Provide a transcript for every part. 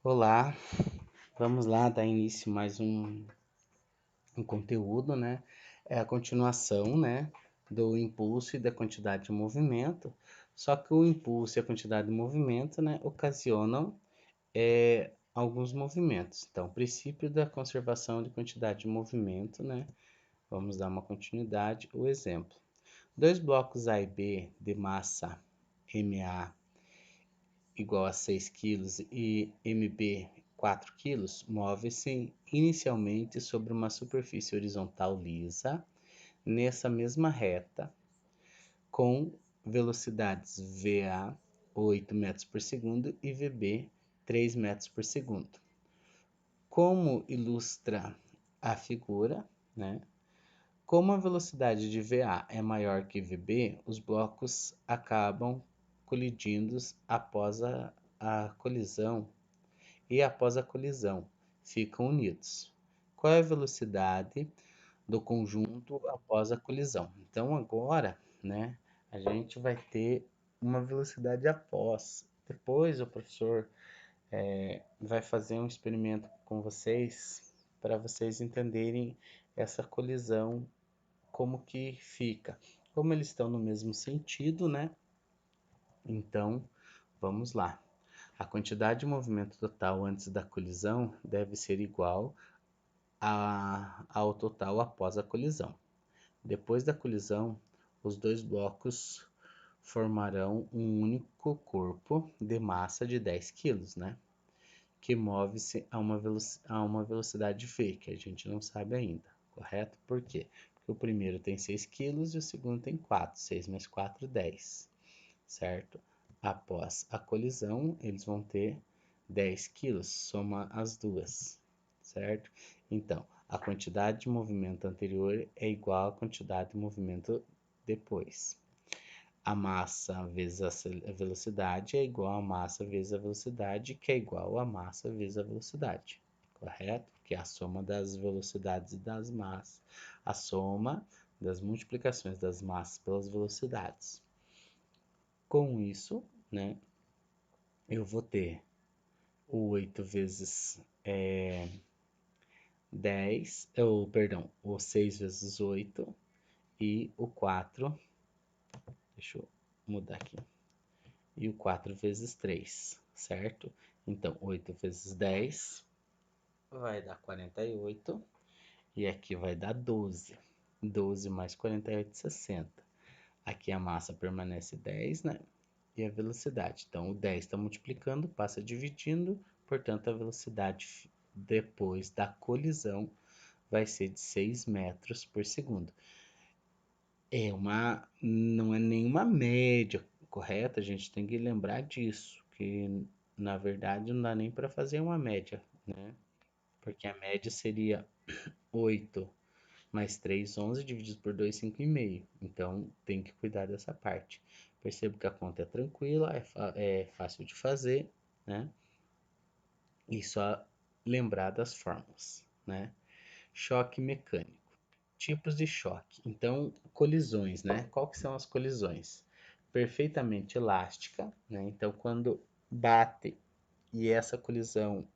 Olá, vamos lá dar início mais um conteúdo, né? É a continuação, né, do impulso e da quantidade de movimento. Só que o impulso e a quantidade de movimento, né, ocasionam alguns movimentos. Então, o princípio da conservação de quantidade de movimento, né? Vamos dar uma continuidade. O exemplo: dois blocos A e B de massa MA igual a 6 kg e MB 4 kg, move-se inicialmente sobre uma superfície horizontal lisa, nessa mesma reta, com velocidades VA 8 metros por segundo e VB 3 metros por segundo. Como ilustra a figura, né? Como a velocidade de VA é maior que VB, os blocos acabam colidindo após a colisão e após a colisão ficam unidos. Qual é a velocidade do conjunto após a colisão? Então agora, né, a gente vai ter uma velocidade após. Depois o professor vai fazer um experimento com vocês para vocês entenderem essa colisão, como que fica. Como eles estão no mesmo sentido, né? Então, vamos lá. A quantidade de movimento total antes da colisão deve ser igual ao total após a colisão. Depois da colisão, os dois blocos formarão um único corpo de massa de 10 kg, né? Que move-se a uma velocidade v, que a gente não sabe ainda, correto? Por quê? Porque o primeiro tem 6 kg e o segundo tem 4. 6 mais 4, 10, certo? Após a colisão, eles vão ter 10 quilos, soma as duas, certo? Então, a quantidade de movimento anterior é igual à quantidade de movimento depois. A massa vezes a velocidade é igual a massa vezes a velocidade, que é igual a massa vezes a velocidade, correto? Que é a soma das velocidades e das massas, a soma das multiplicações das massas pelas velocidades. Com isso, né, eu vou ter o 8 vezes 10, perdão, o 6 vezes 8 e o 4, deixa eu mudar aqui, e o 4 vezes 3, certo? Então, 8 vezes 10 vai dar 48 e aqui vai dar 12. 12 mais 48, 60. Aqui a massa permanece 10, né? E a velocidade. Então, o 10 está multiplicando, passa dividindo, portanto, a velocidade depois da colisão vai ser de 6 metros por segundo. Não é nenhuma média correta, a gente tem que lembrar disso, que na verdade não dá nem para fazer uma média, né? Porque a média seria 8 mais 3, 11, dividido por 2, 5,5. Então tem que cuidar dessa parte. Percebo que a conta é tranquila, é fácil de fazer, né? E só lembrar das fórmulas, né? Choque mecânico. Tipos de choque. Então, colisões, né? Qual que são as colisões? Perfeitamente elástica, né? Então, quando bate e essa colisão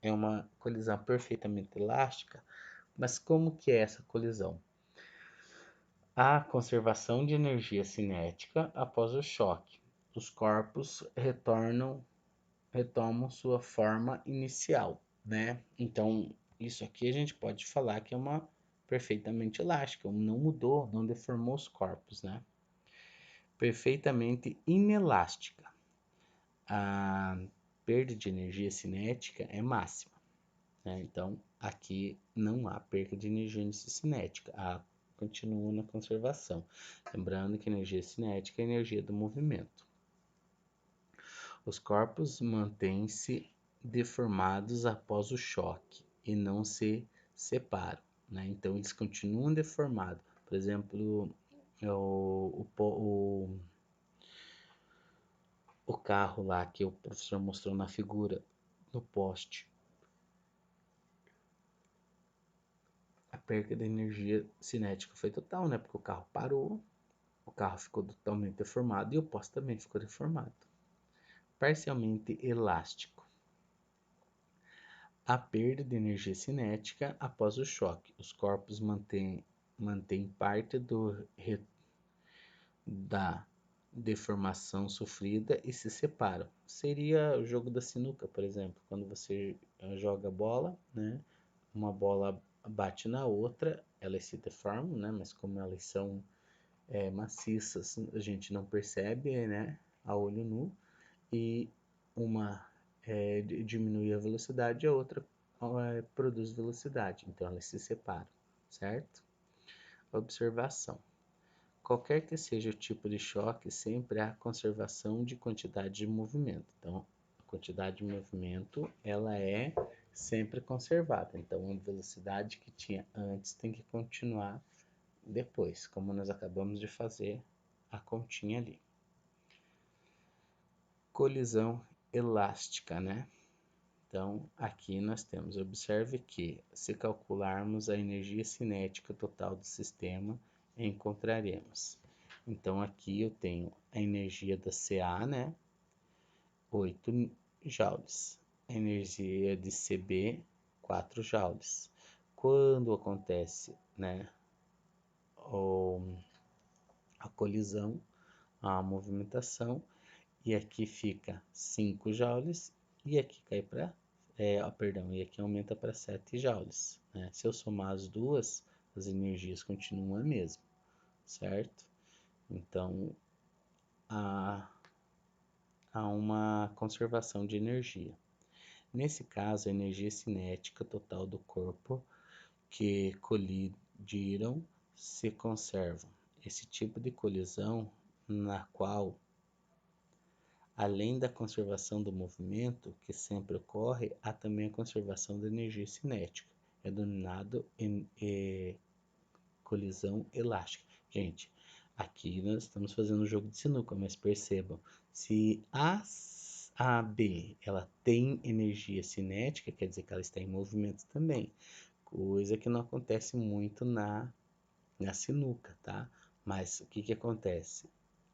é uma colisão perfeitamente elástica, mas como que é essa colisão? A conservação de energia cinética após o choque. Os corpos retomam sua forma inicial, né? Então, isso aqui a gente pode falar que é uma perfeitamente elástica, não mudou, não deformou os corpos, né? Perfeitamente inelástica. A perda de energia cinética é máxima, né? Então, aqui não há perda de energia cinética, continua na conservação. Lembrando que energia cinética é a energia do movimento. Os corpos mantêm-se deformados após o choque e não se separam, né? Então eles continuam deformados. Por exemplo, o carro lá que o professor mostrou na figura no poste. A perda de energia cinética foi total, né? Porque o carro parou, o carro ficou totalmente deformado e o poste também ficou deformado. Parcialmente elástico. a perda de energia cinética após o choque. Os corpos mantêm parte da deformação sofrida e se separam. Seria o jogo da sinuca, por exemplo, quando você joga bola, né? Uma bola bate na outra, elas se deformam, né? Mas como elas são maciças, a gente não percebe, né? A olho nu, e uma diminui a velocidade e a outra produz velocidade, então elas se separam, certo? Observação. Qualquer que seja o tipo de choque, sempre há conservação de quantidade de movimento. Então, a quantidade de movimento, ela é sempre conservada. Então, a velocidade que tinha antes tem que continuar depois, como nós acabamos de fazer a continha ali. Colisão elástica, né? Então, aqui nós temos, observe que se calcularmos a energia cinética total do sistema, encontraremos. Então, aqui eu tenho a energia da CA, né? 8 joules. A energia de CB, 4 joules. Quando acontece, né, a colisão, a movimentação, e aqui fica 5 joules, e aqui cai para, perdão, e aqui aumenta para 7 joules, né? Se eu somar as duas, as energias continuam a mesma, certo? Então, há, há uma conservação de energia. Nesse caso, a energia cinética total do corpo que colidiram se conserva. Esse tipo de colisão, na qual além da conservação do movimento, que sempre ocorre, há também a conservação da energia cinética. É denominado colisão elástica. Gente, aqui nós estamos fazendo um jogo de sinuca, mas percebam, se a B ela tem energia cinética, quer dizer que ela está em movimento também, coisa que não acontece muito na sinuca, tá? Mas o que que acontece?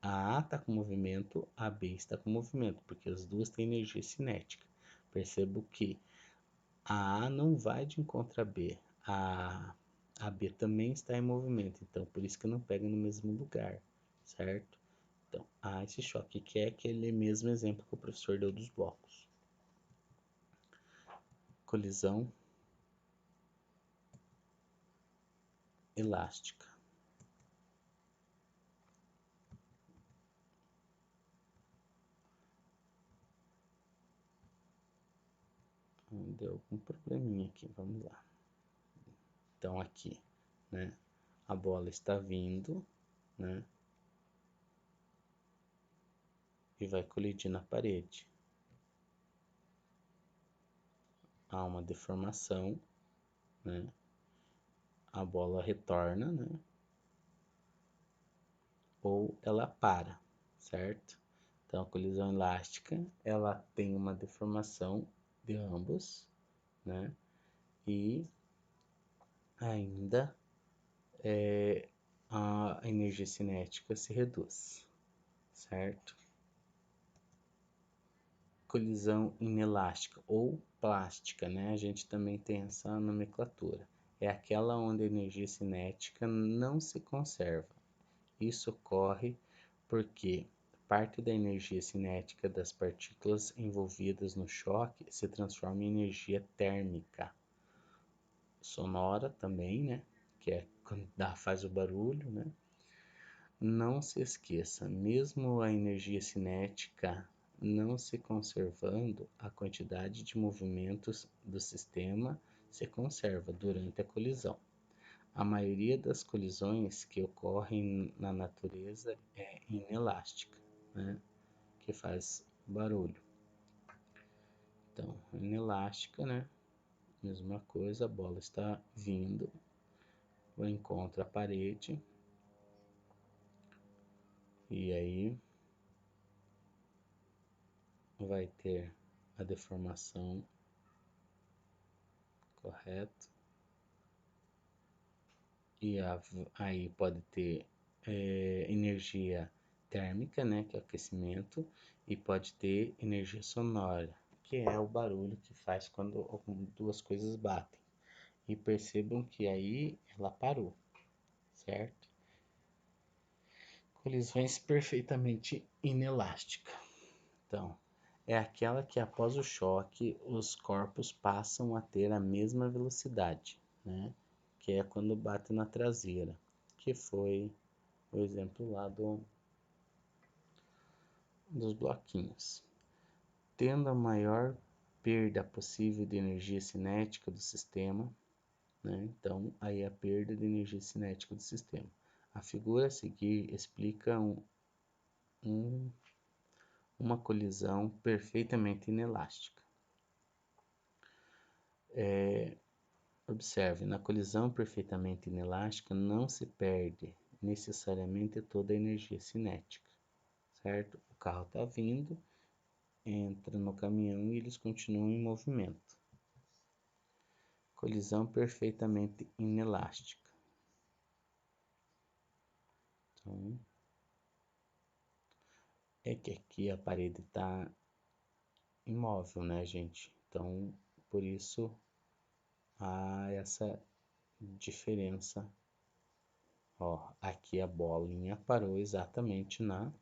A A está com movimento, a B está com movimento, porque as duas têm energia cinética. Percebo que a não vai de encontro à B, a B também está em movimento, então por isso que não pega no mesmo lugar, certo? Então, há esse choque, que é aquele mesmo exemplo que o professor deu dos blocos. Colisão elástica. Deu algum probleminha aqui, vamos lá. Então aqui, né, a bola está vindo, né, e vai colidir na parede. Há uma deformação, né, a bola retorna, né, ou ela para, certo? Então a colisão elástica, ela tem uma deformação de ambos, né, e ainda a energia cinética se reduz, certo? Colisão inelástica ou plástica, né? A gente também tem essa nomenclatura. É aquela onde a energia cinética não se conserva. Isso ocorre porque parte da energia cinética das partículas envolvidas no choque se transforma em energia térmica, sonora também, né? Que é quando faz o barulho, né? Não se esqueça, mesmo a energia cinética não se conservando, a quantidade de movimentos do sistema se conserva durante a colisão. A maioria das colisões que ocorrem na natureza é inelástica, né? Que faz barulho. Então, inelástica, né? Mesma coisa, a bola está vindo, encontra a parede, e aí vai ter a deformação, correto? E aí pode ter energia térmica, né, que é o aquecimento, e pode ter energia sonora, que é o barulho que faz quando duas coisas batem. E percebam que aí ela parou, certo? Colisões perfeitamente inelástica. Então, é aquela que após o choque os corpos passam a ter a mesma velocidade, né? Que é quando bate na traseira, que foi o exemplo lá dos bloquinhos. Tendo a maior perda possível de energia cinética do sistema, né? Então, aí a perda de energia cinética do sistema. A figura a seguir explica uma colisão perfeitamente inelástica. Observe, na colisão perfeitamente inelástica não se perde necessariamente toda a energia cinética, certo? O carro está vindo, entra no caminhão e eles continuam em movimento. Colisão perfeitamente inelástica. Então, é que aqui a parede está imóvel, né, gente? Então, por isso há essa diferença. Ó, aqui a bolinha parou exatamente na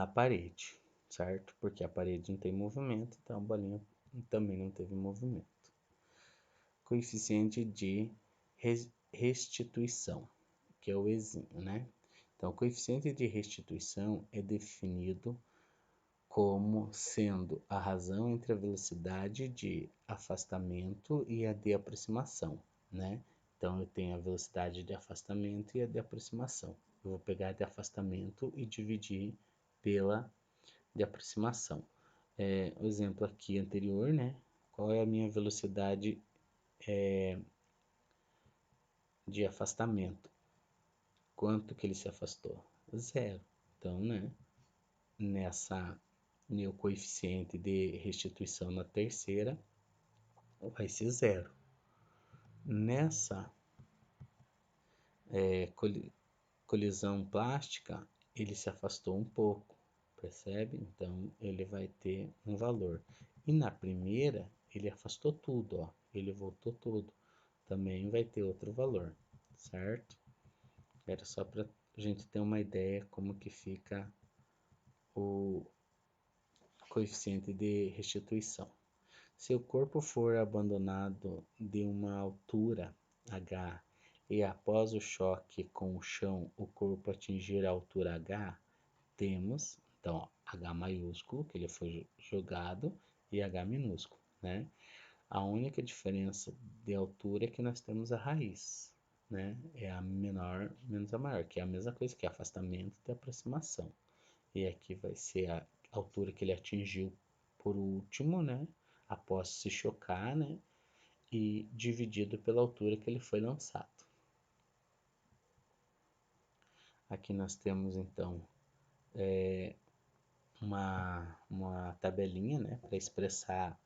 parede, certo? Porque a parede não tem movimento, então a bolinha também não teve movimento. Coeficiente de restituição, que é o Ezinho, né? Então, o coeficiente de restituição é definido como sendo a razão entre a velocidade de afastamento e a de aproximação, né? Então, eu tenho a velocidade de afastamento e a de aproximação. Eu vou pegar a de afastamento e dividir pela de aproximação. O exemplo aqui anterior, né? Qual é a minha velocidade de afastamento? Quanto que ele se afastou? Zero. Então, né? Meu coeficiente de restituição na terceira vai ser zero. Nessa colisão plástica, ele se afastou um pouco, percebe? Então, ele vai ter um valor. E na primeira, ele afastou tudo, ó. Ele voltou tudo. Também vai ter outro valor, certo? Era só para a gente ter uma ideia como que fica o coeficiente de restituição. Se o corpo for abandonado de uma altura h e após o choque com o chão o corpo atingir a altura h, temos então h maiúsculo, que ele foi jogado, e h minúsculo, né? A única diferença de altura é que nós temos a raiz, né? É a menor menos a maior, que é a mesma coisa que afastamento e aproximação. E aqui vai ser a altura que ele atingiu por último, né? Após se chocar, né? E dividido pela altura que ele foi lançado. Aqui nós temos então uma tabelinha, né? Para expressar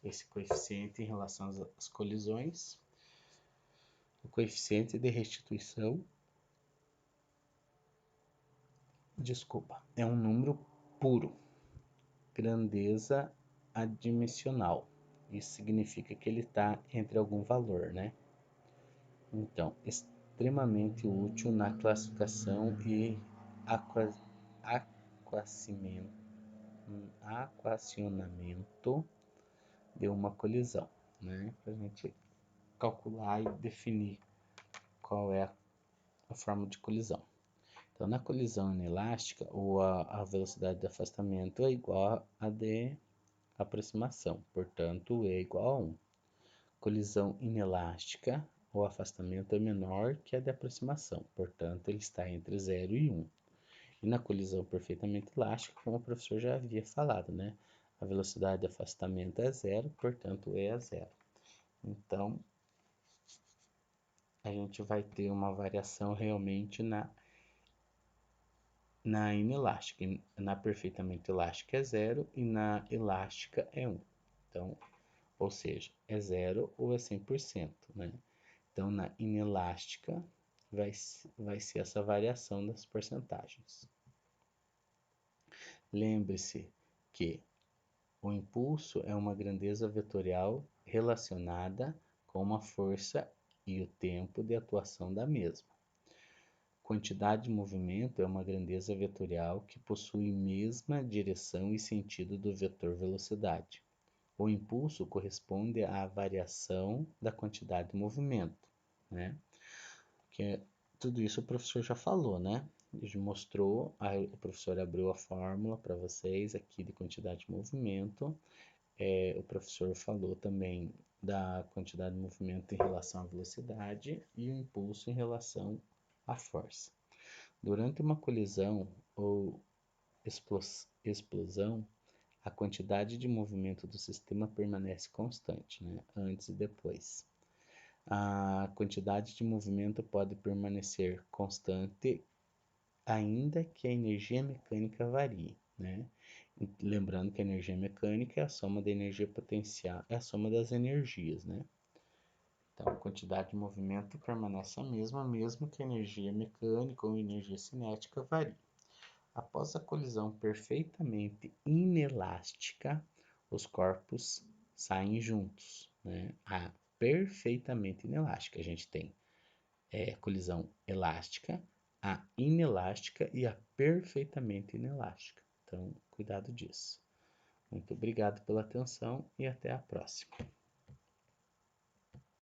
esse coeficiente em relação às colisões. O coeficiente de restituição, é um número puro, grandeza adimensional. Isso significa que ele está entre algum valor, né? Então, extremamente útil na classificação e equacionamento de uma colisão, né? Para a gente calcular e definir qual é a forma de colisão. Então, na colisão inelástica, a velocidade de afastamento é igual a de aproximação, portanto, é igual a 1. Colisão inelástica, o afastamento é menor que a de aproximação, portanto, ele está entre 0 e 1. E na colisão perfeitamente elástica, como o professor já havia falado, né? A velocidade de afastamento é zero, portanto, E é zero. Então, a gente vai ter uma variação realmente na inelástica. Na perfeitamente elástica é zero e na elástica é 1. Então, ou seja, é zero ou é 100%, né? Então, na inelástica vai ser essa variação das porcentagens. Lembre-se que O impulso é uma grandeza vetorial relacionada com uma força e o tempo de atuação da mesma. Quantidade de movimento é uma grandeza vetorial que possui mesma direção e sentido do vetor velocidade. O impulso corresponde à variação da quantidade de movimento, né? Que tudo isso o professor já falou, né? Ele mostrou, o professor abriu a fórmula para vocês aqui de quantidade de movimento. O professor falou também da quantidade de movimento em relação à velocidade e o impulso em relação à força. Durante uma colisão ou explosão, a quantidade de movimento do sistema permanece constante, né? Antes e depois. A quantidade de movimento pode permanecer constante ainda que a energia mecânica varie, né? Lembrando que a energia mecânica é a soma da energia potencial, é a soma das energias, né? Então, a quantidade de movimento permanece a mesma, mesmo que a energia mecânica ou energia cinética varie. Após a colisão perfeitamente inelástica, os corpos saem juntos, né? A perfeitamente inelástica. A gente tem a colisão elástica, a inelástica e a perfeitamente inelástica. Então, cuidado disso. Muito obrigado pela atenção e até a próxima.